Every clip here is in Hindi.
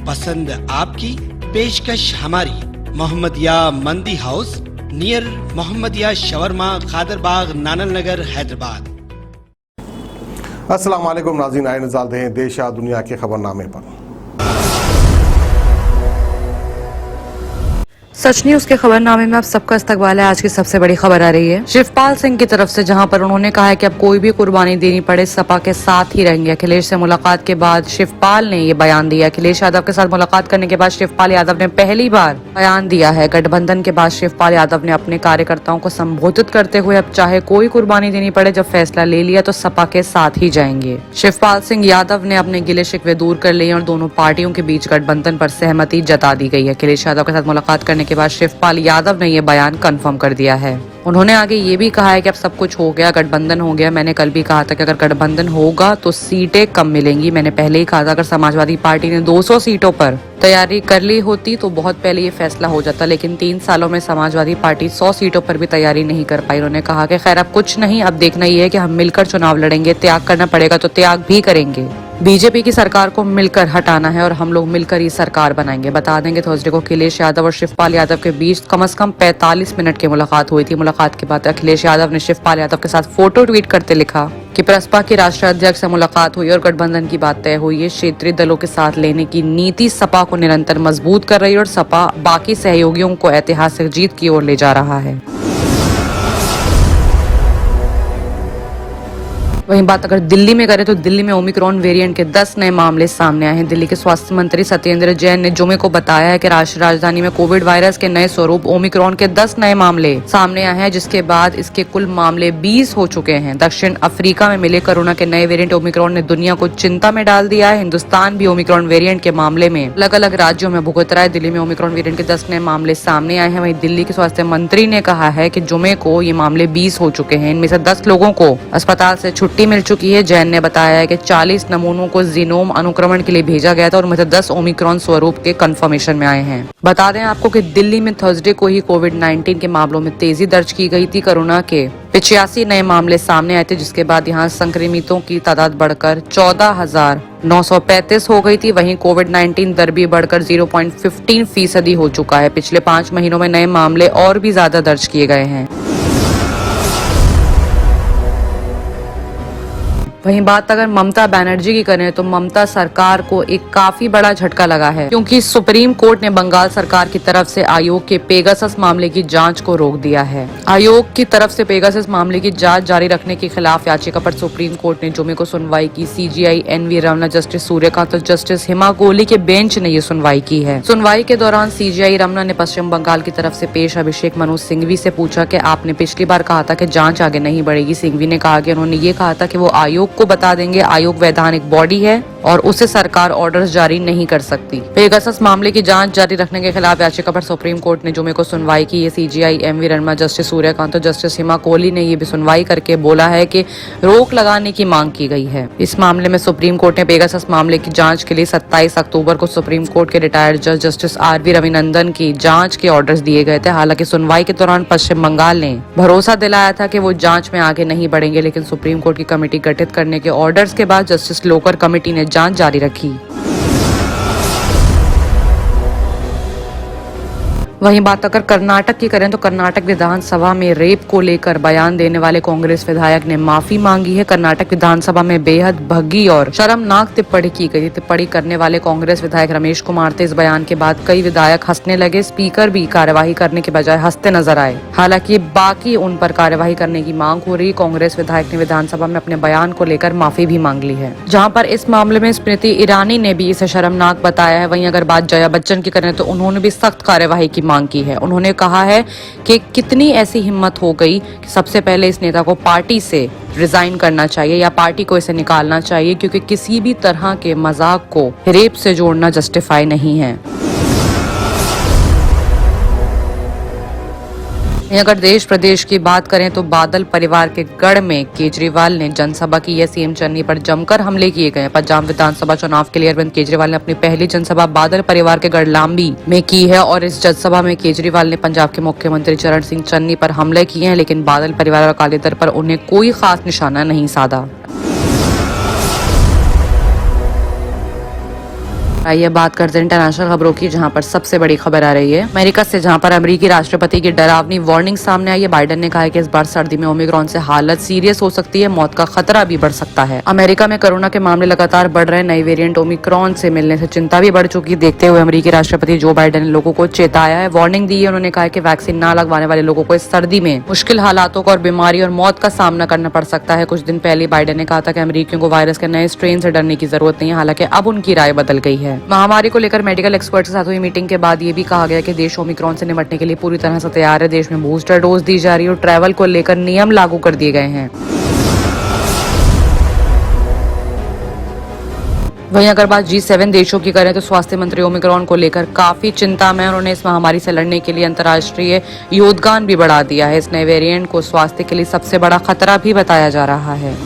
पसंद आपकी, पेशकश हमारी। मोहम्मदिया मंदी house near Mohammadia shawarma, Khadarbagh, नानल नगर, हैदराबाद। अस्सलाम वालेकुम नाज़रीन, आए नज़ार हैं देश या दुनिया के खबरनामे पर। सच न्यूज के खबरनामे में आप सबका इस्तकबाल है। आज की सबसे बड़ी खबर आ रही है शिवपाल सिंह की तरफ से, जहां पर उन्होंने कहा है कि अब कोई भी कुर्बानी देनी पड़े सपा के साथ ही रहेंगे। अखिलेश से मुलाकात के बाद शिवपाल ने ये बयान दिया। अखिलेश यादव के साथ मुलाकात करने के बाद शिवपाल यादव ने पहली बार बयान दिया है। गठबंधन के बाद शिवपाल यादव ने अपने कार्यकर्ताओं को संबोधित करते हुए अब चाहे कोई कुर्बानी देनी पड़े, जब फैसला ले लिया तो सपा के साथ ही जाएंगे। शिवपाल सिंह यादव ने अपने गिले शिकवे दूर कर लिए और दोनों पार्टियों के बीच गठबंधन पर सहमति जता दी गई है। अखिलेश यादव के साथ मुलाकात करने के बाद शिवपाल यादव ने यह बयान कंफर्म कर दिया है। उन्होंने आगे ये भी कहा है कि अब सब कुछ हो गया, गठबंधन हो गया। मैंने कल भी कहा था कि अगर गठबंधन होगा तो सीटें कम मिलेंगी। मैंने पहले ही कहा था अगर समाजवादी पार्टी ने 200 सीटों पर तैयारी कर ली होती तो बहुत पहले ये फैसला हो जाता, लेकिन 3 सालों में समाजवादी पार्टी 100 सीटों पर भी तैयारी नहीं कर पाई। उन्होंने कहा कि खैर अब कुछ नहीं, अब देखना ये है कि हम मिलकर चुनाव लड़ेंगे, त्याग करना पड़ेगा तो त्याग भी करेंगे। बीजेपी की सरकार को मिलकर हटाना है और हम लोग मिलकर ही सरकार बनाएंगे। बता देंगे थर्सडे को अखिलेश यादव और शिवपाल यादव के बीच कम से कम 45 मिनट की मुलाकात हुई थी। मुलाकात के बाद अखिलेश यादव ने शिवपाल यादव के साथ फोटो ट्वीट करते लिखा कि प्रसपा के राष्ट्रीय अध्यक्ष से मुलाकात हुई और गठबंधन की बात तय हुई है। क्षेत्रीय दलों के साथ लेने की नीति सपा को निरंतर मजबूत कर रही है और सपा बाकी सहयोगियों को ऐतिहासिक जीत की ओर ले जा रहा है। वहीं बात अगर दिल्ली में करें तो दिल्ली में ओमिक्रॉन वेरिएंट के 10 नए मामले सामने आए हैं। दिल्ली के स्वास्थ्य मंत्री सत्येंद्र जैन ने जुमे को बताया है कि राष्ट्रीय राजधानी में कोविड वायरस के नए स्वरूप ओमिक्रॉन के 10 नए मामले सामने आए हैं, जिसके बाद इसके कुल मामले 20 हो चुके हैं। दक्षिण अफ्रीका में मिले कोरोना के नए वेरिएंट ओमिक्रॉन ने दुनिया को चिंता में डाल दिया है। हिंदुस्तान भी ओमिक्रॉन वेरिएंट के मामले में अलग अलग राज्यों में भुगत रहा है। दिल्ली में ओमिक्रॉन वेरिएंट के 10 नए मामले सामने आए हैं। वहीं दिल्ली के स्वास्थ्य मंत्री ने कहा है कि जुमे को ये मामले 20 हो चुके हैं। इनमें से 10 लोगों को अस्पताल से छुट्टी मिल चुकी है। जैन ने बताया है कि 40 नमूनों को जीनोम अनुक्रमण के लिए भेजा गया था और उनमें से 10 ओमिक्रॉन स्वरूप के कंफर्मेशन में आए हैं। बता दें आपको कि दिल्ली में थर्सडे को ही कोविड-19 के मामलों में तेजी दर्ज की गई थी। कोरोना के 85 नए मामले सामने आए थे, जिसके बाद यहां संक्रमितों की तादाद बढ़कर 14,935 हो गई थी। वहीं कोविड-19 दर भी बढ़कर 0.15% हो चुका है। पिछले 5 महीनों में नए मामले और भी ज्यादा दर्ज किए गए हैं। वहीं बात अगर ममता बनर्जी की करें तो ममता सरकार को एक काफी बड़ा झटका लगा है, क्योंकि सुप्रीम कोर्ट ने बंगाल सरकार की तरफ से आयोग के पेगासस मामले की जांच को रोक दिया है। आयोग की तरफ से पेगासस मामले की जांच जारी रखने के खिलाफ याचिका पर सुप्रीम कोर्ट ने जुमे को सुनवाई की। CJI NV Ramana, justice Suryakant और जस्टिस हिमा कोहली के बेंच ने ये सुनवाई की है। सुनवाई के दौरान सीजीआई रमना ने पश्चिम बंगाल की तरफ से पेश अभिषेक मनु सिंघवी से पूछा कि आपने पिछली बार कहा था कि जांच आगे नहीं बढ़ेगी। सिंघवी ने कहा कि उन्होंने ये कहा था कि वो आयोग को बता देंगे। आयोग वैधानिक बॉडी है और उसे सरकार ऑर्डर्स जारी नहीं कर सकती। पेगासस मामले की जांच जारी रखने के खिलाफ याचिका पर सुप्रीम कोर्ट ने जुमे को सुनवाई की। CJI MV Ramana, justice Suryakant और जस्टिस हिमा कोहली ने ये भी सुनवाई करके बोला है कि रोक लगाने की मांग की गई है। इस मामले में सुप्रीम कोर्ट ने पेगासस मामले की जांच के लिए 27 अक्टूबर को सुप्रीम कोर्ट के रिटायर्ड जज जस्टिस आरवी रविनंदन की जांच के ऑर्डर्स दिए गए थे। हालांकि सुनवाई के दौरान पश्चिम बंगाल ने भरोसा दिलाया था कि वो जांच में आगे नहीं बढ़ेंगे, लेकिन सुप्रीम कोर्ट की कमेटी गठित करने के ऑर्डर्स के बाद जस्टिस लोकर कमेटी ने जांच जारी रखी। वहीं बात अगर कर्नाटक की करें तो कर्नाटक विधानसभा में रेप को लेकर बयान देने वाले कांग्रेस विधायक ने माफी मांगी है। कर्नाटक विधानसभा में बेहद भग्गी और शर्मनाक टिप्पणी की गई। टिप्पणी करने वाले कांग्रेस विधायक रमेश कुमार थे। इस बयान के बाद कई विधायक हंसने लगे। स्पीकर भी कार्यवाही करने के बजाय हंसते नजर आए। हालांकि बाकी उन पर कार्यवाही करने की मांग हो रही। कांग्रेस विधायक ने विधानसभा में अपने बयान को लेकर माफी भी मांग ली है, जहाँ पर इस मामले में स्मृति ईरानी ने भी इसे शर्मनाक बताया है। वहीं अगर बात जया बच्चन की करें तो उन्होंने भी सख्त कार्यवाही की मांग की है। उन्होंने कहा है कि कितनी ऐसी हिम्मत हो गई कि सबसे पहले इस नेता को पार्टी से रिजाइन करना चाहिए या पार्टी को इसे निकालना चाहिए, क्योंकि किसी भी तरह के मजाक को रेप से जोड़ना जस्टिफाई नहीं है। अगर देश प्रदेश की बात करें तो बादल परिवार के गढ़ में केजरीवाल ने जनसभा की है। सीएम चन्नी पर जमकर हमले किए गए। पंजाब विधानसभा चुनाव के लिए अरविंद केजरीवाल ने अपनी पहली जनसभा बादल परिवार के गढ़ लांबी में की है और इस जनसभा में केजरीवाल ने पंजाब के मुख्यमंत्री चरण सिंह चन्नी पर हमले किए हैं, लेकिन बादल परिवार और अकाली दल पर उन्हें कोई खास निशाना नहीं साधा। आइए बात करते हैं इंटरनेशनल खबरों की, जहां पर सबसे बड़ी खबर आ रही है अमेरिका से, जहां पर अमेरिकी राष्ट्रपति की डरावनी वार्निंग सामने आई है। बाइडेन ने कहा है कि इस बार सर्दी में ओमिक्रॉन से हालत सीरियस हो सकती है, मौत का खतरा भी बढ़ सकता है। अमेरिका में कोरोना के मामले लगातार बढ़ रहे, नई वेरिएंट ओमिक्रॉन से मिलने से चिंता भी बढ़ चुकी। देखते हुए अमेरिकी राष्ट्रपति जो बाइडेन ने लोगों को चेताया है, वार्निंग दी है। उन्होंने कहा है कि वैक्सीन न लगवाने वाले लोगों को इस सर्दी में मुश्किल हालातों का और बीमारी और मौत का सामना करना पड़ सकता है। कुछ दिन पहले बाइडेन ने कहा था कि अमेरिकियों को वायरस के नए स्ट्रेन से डरने की जरूरत नहीं है, हालांकि अब उनकी राय बदल गई है। महामारी को लेकर मेडिकल एक्सपर्ट के साथ हुई मीटिंग के बाद ये भी कहा गया कि देश ओमिक्रॉन से निपटने के लिए पूरी तरह से तैयार है। देश में बूस्टर डोज दी जा रही है और ट्रैवल को लेकर नियम लागू कर दिए गए हैं। वहीं अगर बात G7 देशों की करें तो स्वास्थ्य मंत्री ओमिक्रॉन को लेकर काफी चिंता में, उन्होंने इस महामारी से लड़ने के लिए अंतर्राष्ट्रीय योगदान भी बढ़ा दिया है। इस नए वेरिएंट को स्वास्थ्य के लिए सबसे बड़ा खतरा भी बताया जा रहा है।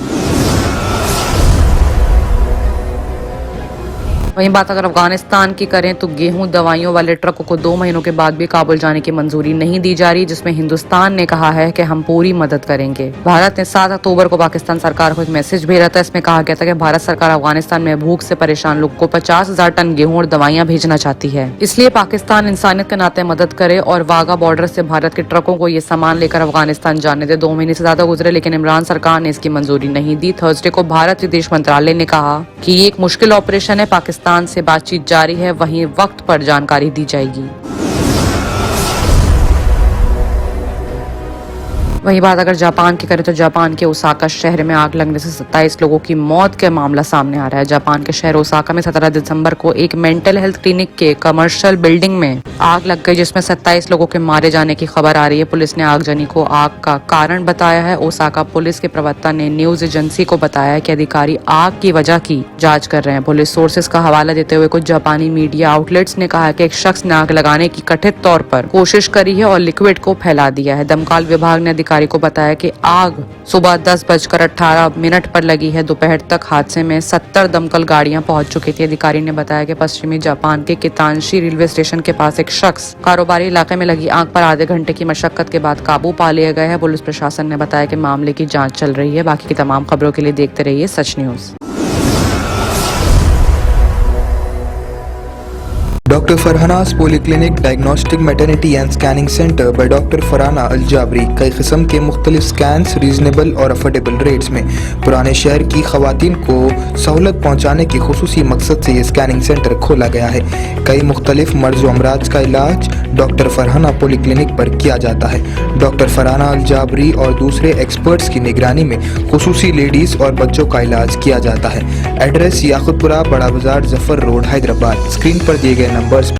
वहीं बात अगर अफगानिस्तान की करें तो गेहूं दवाइयों वाले ट्रकों को 2 महीनों के बाद भी काबुल जाने की मंजूरी नहीं दी जा रही, जिसमें हिंदुस्तान ने कहा है कि हम पूरी मदद करेंगे। भारत ने 7 अक्टूबर को पाकिस्तान सरकार को एक मैसेज भेजा था। इसमें कहा गया था कि भारत सरकार अफगानिस्तान में भूख से परेशान लोगों को 50,000 टन गेहूं और दवाइयां भेजना चाहती है, इसलिए पाकिस्तान इंसानियत के नाते मदद करे और वाघा बॉर्डर से भारत के ट्रकों को ये सामान लेकर अफगानिस्तान जाने दे। 2 महीने से ज्यादा गुजरे लेकिन इमरान सरकार ने इसकी मंजूरी नहीं दी। थर्सडे को भारत विदेश मंत्रालय ने कहा कि ये एक मुश्किल ऑपरेशन है, पाकिस्तान से बातचीत जारी है, वहीं वक्त पर जानकारी दी जाएगी। वही बात अगर जापान की करें तो जापान के ओसाका शहर में आग लगने से 27 लोगों की मौत का मामला सामने आ रहा है। जापान के शहर ओसाका में 17 दिसंबर को एक मेंटल हेल्थ क्लिनिक के कमर्शियल बिल्डिंग में आग लग गई, जिसमें 27 लोगों के मारे जाने की खबर आ रही है। पुलिस ने आगजनी को आग का कारण बताया है। ओसाका पुलिस के प्रवक्ता ने न्यूज एजेंसी को बताया कि अधिकारी आग की वजह की जांच कर रहे हैं। पुलिस सोर्सेज का हवाला देते हुए कुछ जापानी मीडिया आउटलेट्स ने कहा कि एक शख्स ने आग लगाने की कथित तौर पर कोशिश करी है और लिक्विड को फैला दिया है। दमकल विभाग ने अधिकारी को बताया कि आग सुबह 10:18 पर लगी है। दोपहर तक हादसे में 70 दमकल गाड़ियां पहुंच चुकी थी। अधिकारी ने बताया कि पश्चिमी जापान के कितानशी रेलवे स्टेशन के पास एक शख्स कारोबारी इलाके में लगी आग पर आधे घंटे की मशक्कत के बाद काबू पा लिया गया है। पुलिस प्रशासन ने बताया कि मामले की जांच चल रही है। बाकी की तमाम खबरों के लिए देखते रहिए सच news. Dr. Farhana's Polyclinic Diagnostic Maternity and Scanning Center by Dr. Farhana Al Jabri कई किस्म के मुख्तलिफ स्कैन्स रीजनेबल और अफोर्डेबल रेट्स में पुराने शहर की खवातीन को सहूलत पहुँचाने की खुसूसी मकसद से ये स्कैनिंग सेंटर खोला गया है। कई मुख्तलिफ मर्ज व अमराज का इलाज डॉक्टर फरहाना पॉलीक्लिनिक पर किया जाता है। डॉक्टर फरहाना अल जाबरी और दूसरे एक्सपर्ट्स की निगरानी में खुसूसी लेडीज और बच्चों का इलाज किया जाता है। एड्रेस याकुतपुरा, बड़ा बाजार, जफर रोड, हैदराबाद। स्क्रीन पर दिए गए नंबर्स